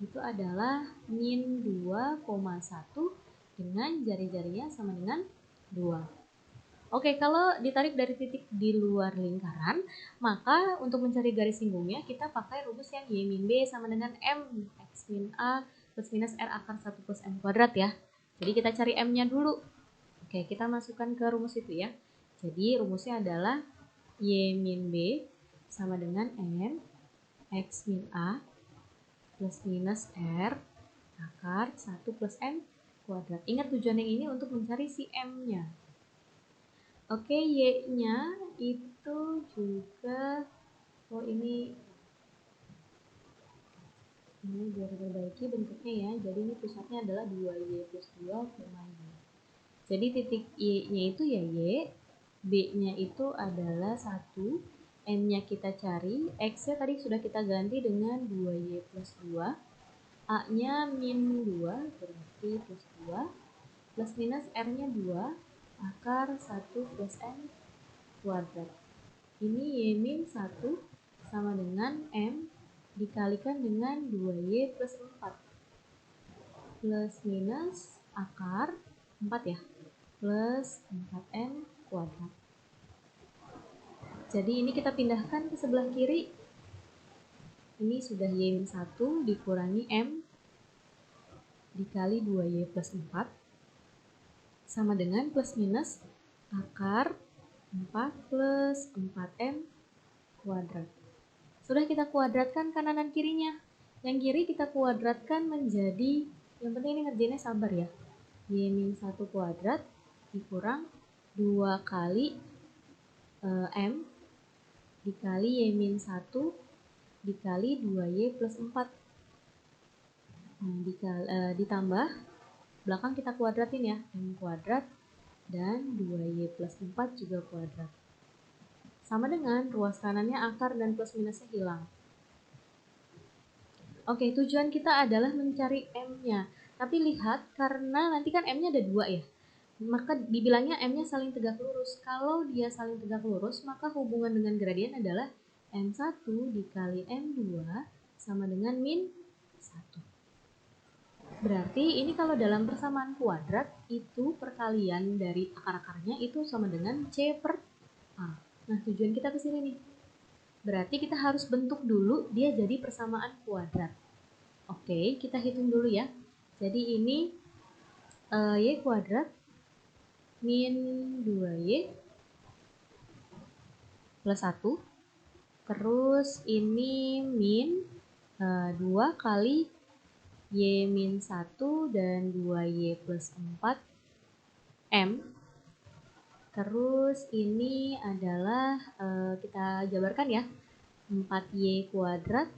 Itu adalah min 2,1 dengan jari-jarinya sama dengan 2. Oke, kalau ditarik dari titik di luar lingkaran, maka untuk mencari garis singgungnya kita pakai rumus yang Y min B sama dengan M X min A plus minus R akar 1 plus M kuadrat ya. Jadi kita cari M-nya dulu. Oke, kita masukkan ke rumus itu ya. Jadi rumusnya adalah Y min B sama dengan M X min A plus minus R akar 1 plus M kuadrat. Ingat tujuan yang ini untuk mencari si M-nya. Oke, Y-nya itu juga, ini biar diperbaiki bentuknya ya. Jadi ini pusatnya adalah 2Y plus 2, Y. Jadi titik Y-nya itu ya Y, B-nya itu adalah 1, M-nya kita cari, X-nya tadi sudah kita ganti dengan 2Y plus 2, A-nya min 2, berarti plus 2, plus minus R-nya 2, akar 1 plus M kuadrat. Ini Y min 1 sama dengan M dikalikan dengan 2Y plus 4, plus minus akar 4 ya, plus 4M kuadrat. Jadi ini kita pindahkan ke sebelah kiri. Ini sudah Y min 1 dikurangi M dikali 2Y plus 4 sama dengan plus minus akar 4 plus 4M kuadrat. Sudah kita kuadratkan kanan dan kirinya. Yang kiri kita kuadratkan menjadi, yang penting ini ngerjainnya sabar ya, Y min 1 kuadrat dikurang 2 kali M dikali Y min 1 dikali 2Y plus 4. Nah, ditambah, belakang kita kuadratin ya, M kuadrat dan 2Y plus 4 juga kuadrat. Sama dengan ruas kanannya akar dan plus minusnya hilang. Oke, tujuan kita adalah mencari M-nya. Tapi lihat, karena nanti kan M-nya ada 2 ya, maka dibilangnya M-nya saling tegak lurus. Kalau dia saling tegak lurus, maka hubungan dengan gradien adalah M1 dikali M2 sama dengan min 1. Berarti ini kalau dalam persamaan kuadrat, itu perkalian dari akar-akarnya itu sama dengan C per A. Nah, tujuan kita ke sini nih. Berarti kita harus bentuk dulu dia jadi persamaan kuadrat. Oke, kita hitung dulu ya. Jadi ini Y kuadrat min 2Y plus 1. Terus ini min 2 kali Y min 1 dan 2Y plus 4 M. Terus ini adalah kita jabarkan ya, 4Y kuadrat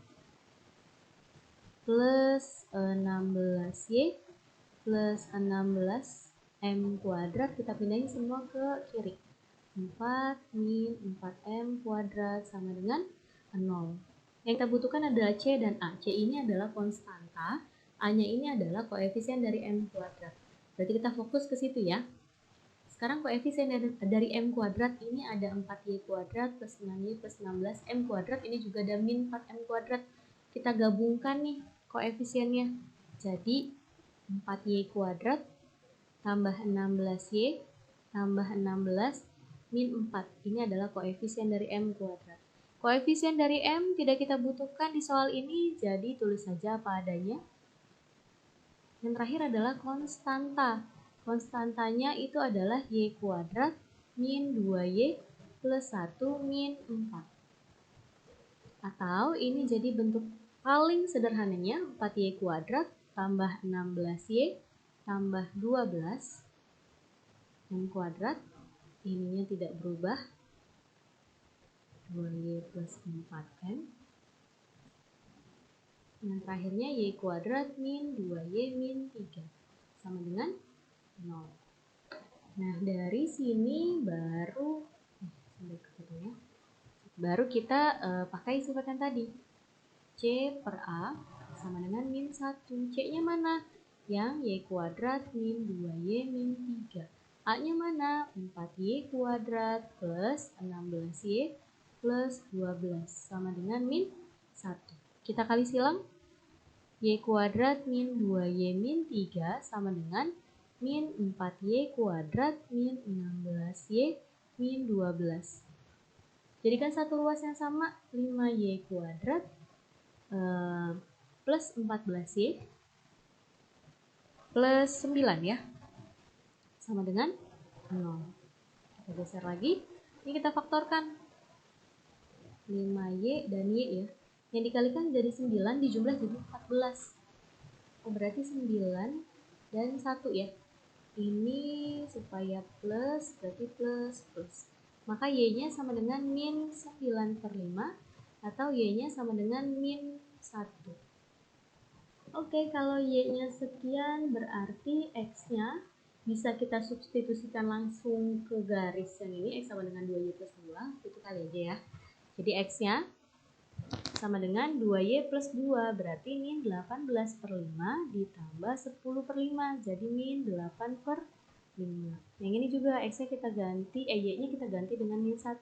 plus 16Y plus 16M kuadrat, kita pindahin semua ke kiri. 4 min 4M kuadrat sama dengan 0. Yang kita butuhkan adalah C dan A. C ini adalah konstanta A-nya ini adalah koefisien dari M kuadrat. Berarti kita fokus ke situ ya. Sekarang koefisien dari M kuadrat ini ada 4Y kuadrat plus 6Y plus 16 M kuadrat. Ini juga ada min 4M kuadrat. Kita gabungkan nih koefisiennya. Jadi 4Y kuadrat tambah 16Y tambah 16 min 4. Ini adalah koefisien dari M kuadrat. Koefisien dari M tidak kita butuhkan di soal ini, jadi tulis saja apa adanya. Yang terakhir adalah konstanta. Konstantanya itu adalah Y kuadrat min 2Y plus 1 min 4. Atau ini jadi bentuk paling sederhananya 4Y kuadrat tambah 16Y tambah 12 M kuadrat. Ininya tidak berubah. 2Y plus 4M. Yang terakhirnya Y kuadrat min 2Y min 3 sama dengan 0. Nah, dari sini baru kita pakai sifat yang tadi. C per A sama dengan min 1. C-nya mana? Yang Y kuadrat min 2Y min 3. A-nya mana? 4Y kuadrat plus 16Y plus 12 sama dengan min 1. Kita kali silang. Y kuadrat min 2Y min 3 sama dengan min 4Y kuadrat min 16Y min 12. Jadikan satu ruas yang sama, 5Y kuadrat plus 14Y plus 9 ya. Sama dengan 0. Kita geser lagi. Ini kita faktorkan. 5Y dan Y ya. Yang dikalikan jadi 9 dijumlah jadi 14. Oh, berarti 9 dan 1 ya. Ini supaya plus, berarti plus. Maka Y-nya sama dengan min 9 per 5 atau Y-nya sama dengan min 1. Oke, kalau Y-nya sekian berarti X-nya bisa kita substitusikan langsung ke garis yang ini. X sama dengan 2Y plus 2. Itu kali aja ya. Jadi X-nya sama dengan 2Y plus 2, berarti min 18 per 5 ditambah 10 per 5, jadi min 8 per 5. Yang ini juga X-nya kita ganti, Y-nya kita ganti dengan min 1.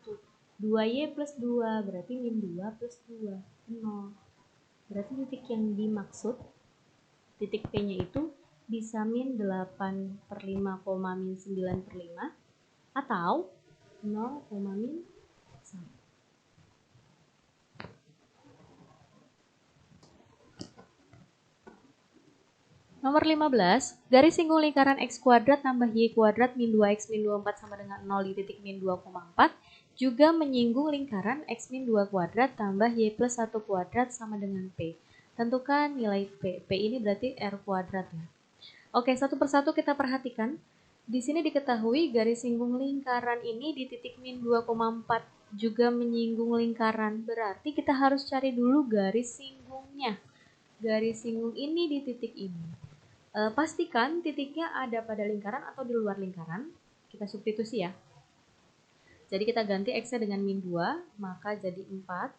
2Y plus 2, berarti min 2 plus 2, 0. Berarti titik yang dimaksud, titik P-nya itu bisa min 8 per 5, min 9 per 5, atau 0, min 1. Nomor 15, garis singgung lingkaran X kuadrat tambah Y kuadrat min 2X min 24 sama dengan 0 di titik min 2,4 juga menyinggung lingkaran X min 2 kuadrat tambah Y plus 1 kuadrat sama dengan P. Tentukan nilai P. P ini berarti R kuadrat ya. Oke, satu persatu kita perhatikan. Di sini diketahui garis singgung lingkaran ini di titik min 2,4 juga menyinggung lingkaran. Berarti kita harus cari dulu garis singgungnya. Garis singgung ini di titik ini. Pastikan titiknya ada pada lingkaran atau di luar lingkaran. Kita substitusi ya. Jadi kita ganti X-nya dengan min 2, maka jadi 4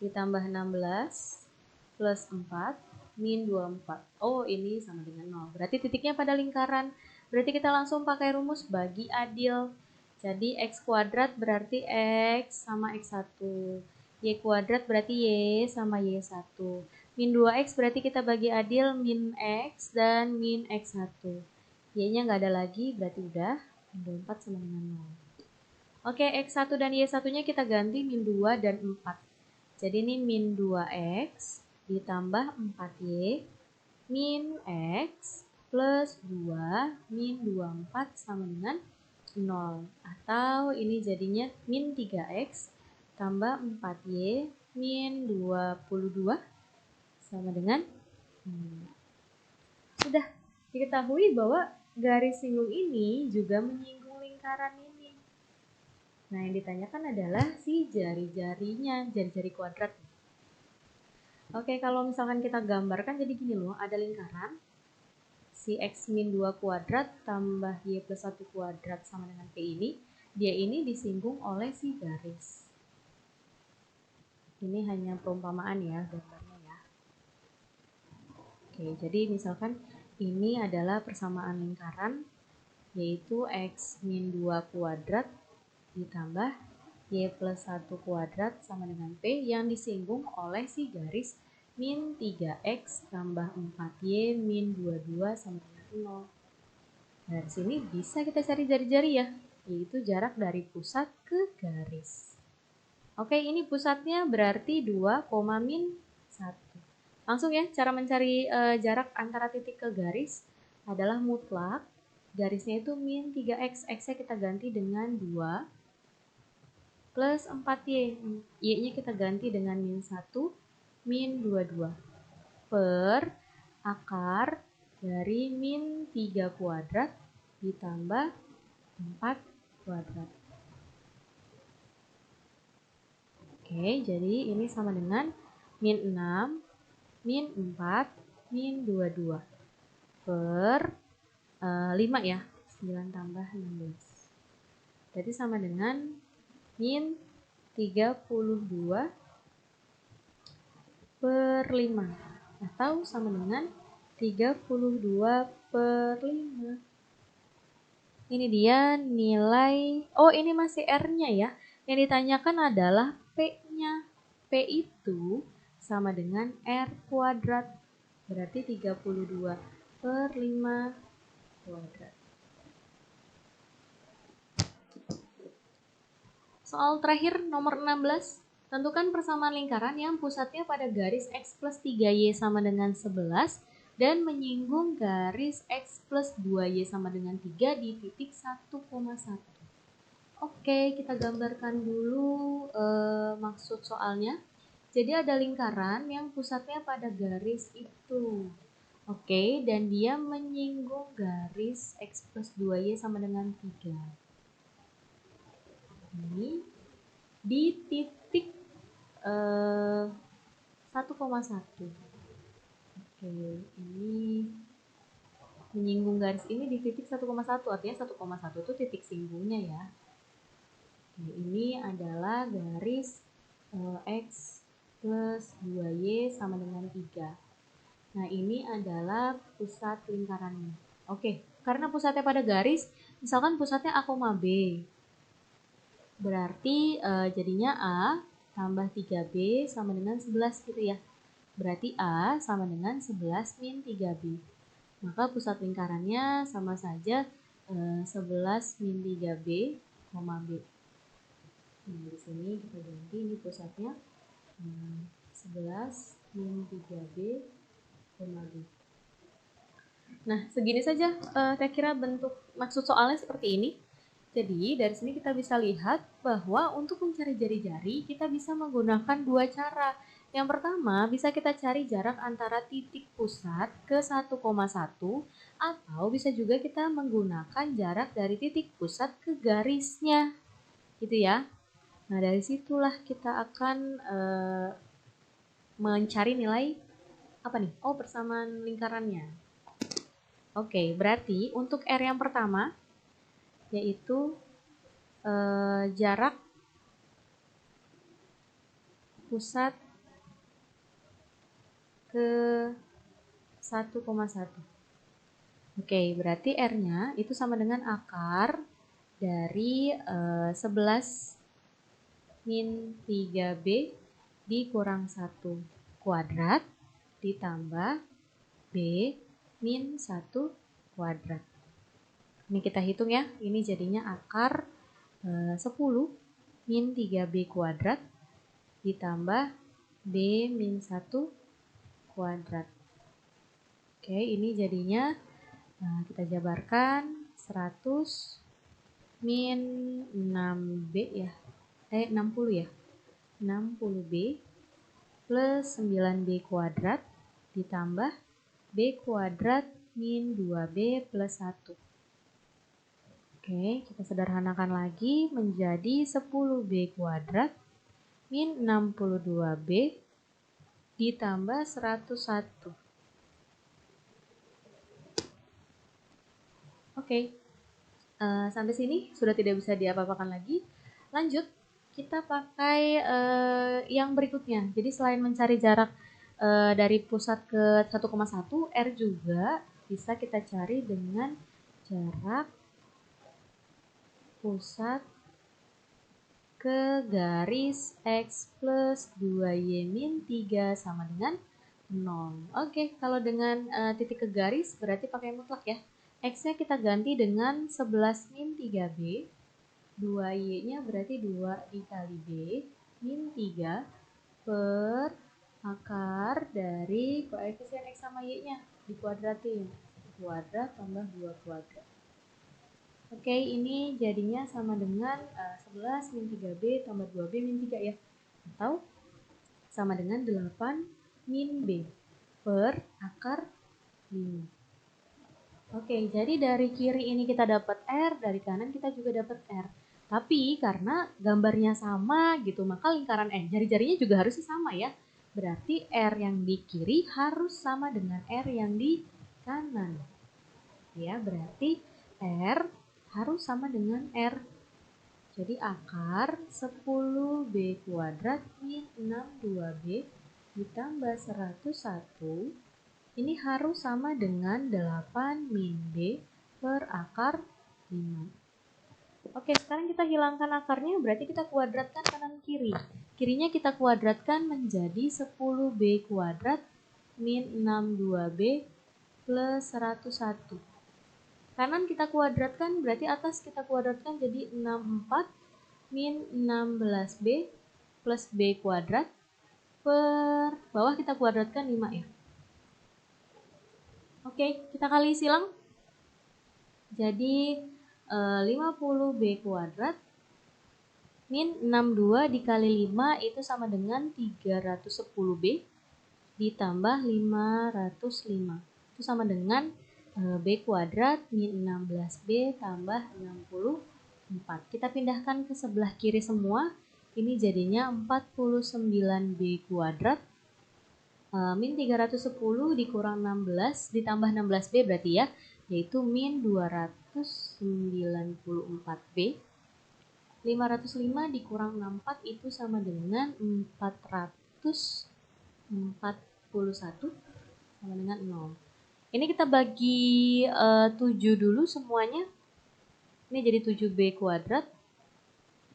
ditambah 16 plus 4 min 24. Oh, ini sama dengan 0. Berarti titiknya pada lingkaran. Berarti kita langsung pakai rumus bagi adil. Jadi X kuadrat berarti X sama X1. Y kuadrat berarti Y sama Y1. Min 2X berarti kita bagi adil min X dan min X1. Y-nya nggak ada lagi, berarti udah. Min 24 sama dengan 0. Oke, X1 dan Y1-nya kita ganti min 2 dan 4. Jadi ini min 2X ditambah 4Y min X plus 2 min 24 sama dengan 0. Atau ini jadinya min 3X tambah 4Y min 22 sama dengan sudah diketahui bahwa garis singgung ini juga menyinggung lingkaran ini. Nah, yang ditanyakan adalah si jari-jarinya, jari-jari kuadrat. Oke, kalau misalkan kita gambarkan jadi gini loh, ada lingkaran si X min 2 kuadrat tambah Y plus 1 kuadrat sama dengan P ini, dia ini disinggung oleh si garis. Ini hanya perumpamaan ya gambarnya ya. Oke, jadi misalkan ini adalah persamaan lingkaran, yaitu X min 2 kuadrat ditambah Y plus 1 kuadrat sama dengan P yang disinggung oleh si garis min 3X tambah 4Y min 22 sama dengan 0. Dari sini bisa kita cari jari-jari ya, yaitu jarak dari pusat ke garis. Oke, ini pusatnya berarti 2, min 1. Langsung ya, cara mencari jarak antara titik ke garis adalah mutlak. Garisnya itu min 3X, X-nya kita ganti dengan 2, plus 4Y, Y-nya kita ganti dengan min 1, min 22, per akar dari min 3 kuadrat ditambah 4 kuadrat. Oke, jadi ini sama dengan min 6, min 4, min 22 per 5 ya, 9 tambah 16. Jadi sama dengan min 32 per 5 atau sama dengan 32 per 5. Ini dia nilai, oh ini masih R-nya ya. Yang ditanyakan adalah P-nya. P itu sama dengan R kuadrat. Berarti 32 per 5 kuadrat. Soal terakhir nomor 16. Tentukan persamaan lingkaran yang pusatnya pada garis X plus 3Y sama dengan 11 dan menyinggung garis X plus 2Y sama dengan 3 di titik 1,1. Oke, kita gambarkan dulu maksud soalnya. Jadi ada lingkaran yang pusatnya pada garis itu. Oke, dan dia menyinggung garis X plus 2Y sama dengan 3. Ini di titik 1,1. Oke, ini menyinggung garis ini di titik 1,1, artinya 1,1 itu titik singgungnya ya. Nah, ini adalah garis X plus 2Y sama dengan 3. Nah, ini adalah pusat lingkarannya. Oke, karena pusatnya pada garis, misalkan pusatnya A, B. Berarti jadinya A tambah 3B sama dengan 11 gitu ya. Berarti A sama dengan 11 min 3B. Maka pusat lingkarannya sama saja 11 min 3B, B. Nah, di sini kita ganti ini pusatnya 11 min 3B, B. Nah, segini saja saya kira bentuk maksud soalnya seperti ini. Jadi, dari sini kita bisa lihat bahwa untuk mencari jari-jari, kita bisa menggunakan dua cara. Yang pertama, bisa kita cari jarak antara titik pusat ke 1,1 atau bisa juga kita menggunakan jarak dari titik pusat ke garisnya. Gitu ya. Nah, dari situlah kita akan mencari nilai apa nih? Oh, persamaan lingkarannya. Oke, berarti untuk R yang pertama yaitu jarak pusat ke 1,1. Oke, berarti R-nya itu sama dengan akar dari 11 min 3B dikurang 1 kuadrat ditambah B min 1 kuadrat. Ini kita hitung ya, ini jadinya akar 10 min 3B kuadrat ditambah B min 1 kuadrat. Oke, ini jadinya kita jabarkan 100 min 6B ya. 60 ya. 60B plus 9B kuadrat ditambah B kuadrat min 2B plus 1. Oke, kita sederhanakan lagi menjadi 10B kuadrat min 62B ditambah 101. Oke, sampai sini sudah tidak bisa diapa-apakan lagi. Lanjut, kita pakai yang berikutnya. Jadi selain mencari jarak dari pusat ke 1,1, R juga bisa kita cari dengan jarak pusat ke garis X plus 2Y min 3 sama dengan 0. Oke, kalau dengan titik ke garis berarti pakai mutlak ya. X-nya kita ganti dengan 11 min 3B. 2Y-nya berarti 2 dikali B min 3 per akar dari koefisien X sama Y-nya dikuadratin. Kuadrat tambah 2 kuadrat. Oke, ini jadinya sama dengan 11 min 3B tambah 2B min 3 ya. Atau sama dengan 8 min B per akar 5. Oke, jadi dari kiri ini kita dapat R, dari kanan kita juga dapat R. Tapi karena gambarnya sama gitu, maka lingkaran jari-jarinya juga harusnya sama ya. Berarti R yang di kiri harus sama dengan R yang di kanan. Ya, berarti R harus sama dengan R. Jadi akar 10B kuadrat min 62B ditambah 101 ini harus sama dengan 8 min B per akar 5. Oke, sekarang kita hilangkan akarnya, berarti kita kuadratkan kanan kiri. Kirinya kita kuadratkan menjadi 10B kuadrat min 62B plus 101. Kanan kita kuadratkan, berarti atas kita kuadratkan jadi 64 min 16B plus B kuadrat per bawah kita kuadratkan 5 ya. Oke, kita kali silang. Jadi 50B kuadrat min 62 dikali 5 itu sama dengan 310B ditambah 505. Itu sama dengan B kuadrat min 16B tambah 64. Kita pindahkan ke sebelah kiri semua. Ini jadinya 49B kuadrat min 310 dikurang 16 ditambah 16B berarti ya, yaitu min 294B. 505 dikurang 64 itu sama dengan 441 sama dengan 0. Ini kita bagi 7 dulu semuanya. Ini jadi 7B kuadrat.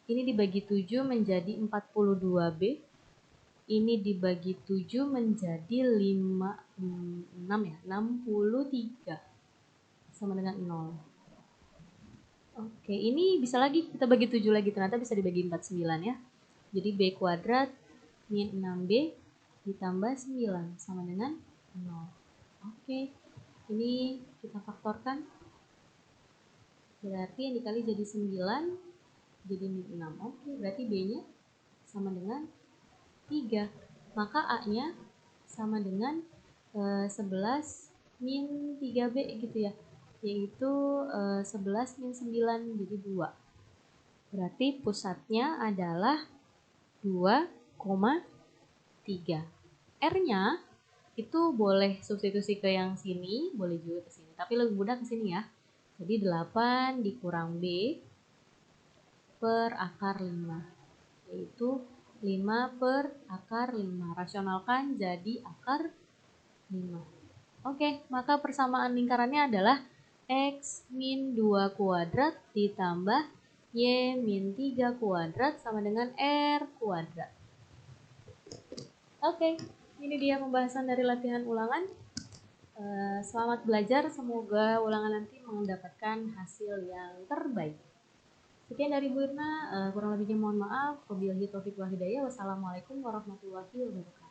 Ini dibagi 7 menjadi 42B. Ini dibagi 7 menjadi 6 ya, 63 sama dengan 0. Oke, ini bisa lagi kita bagi 7 lagi, ternyata bisa dibagi 49 ya. Jadi B kuadrat min 6B ditambah 9 sama dengan 0. Oke, ini kita faktorkan. Berarti yang dikali jadi 9 jadi min 6. Oke, berarti B-nya sama dengan 3. Maka A-nya sama dengan 11 min 3B gitu ya. Yaitu 11 min 9 jadi 2. Berarti pusatnya adalah 2,3. R-nya itu boleh substitusi ke yang sini, boleh juga ke sini. Tapi lebih mudah ke sini ya. Jadi 8 dikurang B per akar 5. Yaitu 5 per akar 5. Rasionalkan jadi akar 5. Oke, maka persamaan lingkarannya adalah X min 2 kuadrat ditambah Y min 3 kuadrat sama dengan R kuadrat. Oke, ini dia pembahasan dari latihan ulangan. Selamat belajar, semoga ulangan nanti mendapatkan hasil yang terbaik. Sekian dari Bu Irna, kurang lebihnya mohon maaf. Wabillahi taufiq wal hidayah. Wassalamualaikum warahmatullahi wabarakatuh.